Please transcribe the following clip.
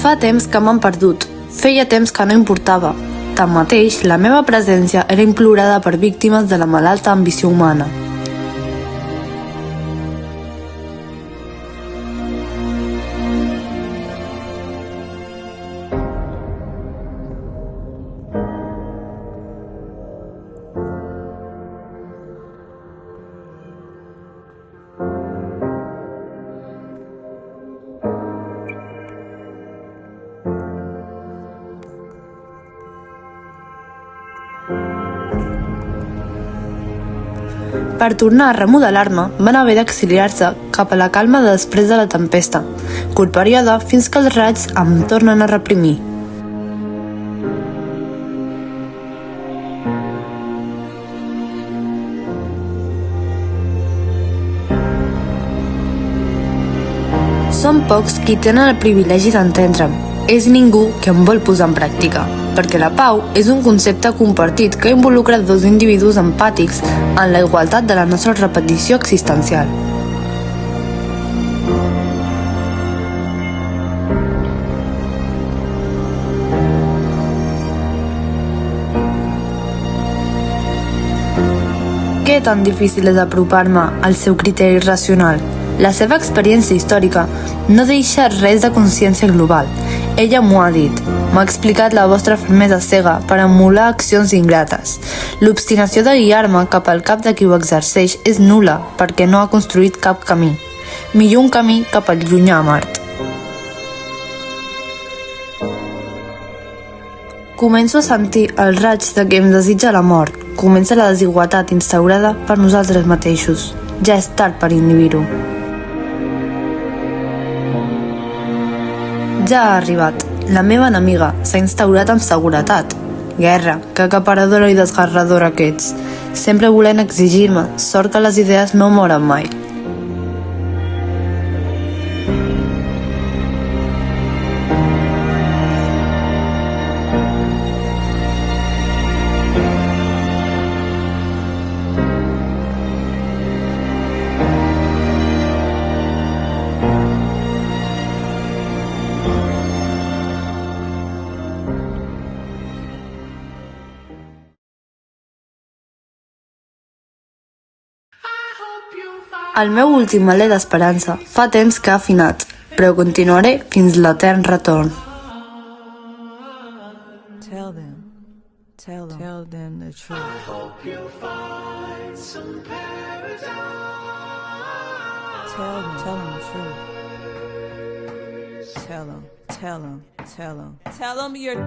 Fa temps que m'han perdut. Feia temps que no importava. Tanmateix, la meva presència era implorada per víctimes de la malalta ambició humana. Per tornar a remodelar-me, van haver d'exiliar-se cap a la calma de després de la tempesta, curt període fins que els raigs em tornen a reprimir. Són pocs qui tenen el privilegi d'entendre'm. És ningú que em vol posar en pràctica, perquè la pau és un concepte compartit que involucra dos individus empàtics en la igualtat de la nostra repetició existencial. Què tan difícil és apropar-me al seu criteri racional? La seva experiència històrica no deixa res de consciència global. Ella m'ho ha dit. M'ha explicat la vostra fermesa cega per emular accions ingrates. L'obstinació de guiar-me cap al cap de qui ho exerceix és nul·la perquè no ha construït cap camí. Millor un camí cap al llunyà Mart. Començo a sentir el raig de què em desitja la mort. Comença la desigualtat instaurada per nosaltres mateixos. Ja és tard per inhibir-ho. Ja ha arribat. La meva enemiga s'ha instaurat amb seguretat. Guerra, que acaparadora i desgarradora que ets. Sempre volent exigir-me, sort que les idees no moren mai. El meu últim alè d'esperança fa temps que ha afinat, però continuaré fins l'etern retorn. Tell them the truth. I hope you find some paradise. Tell them the truth. Tell them you're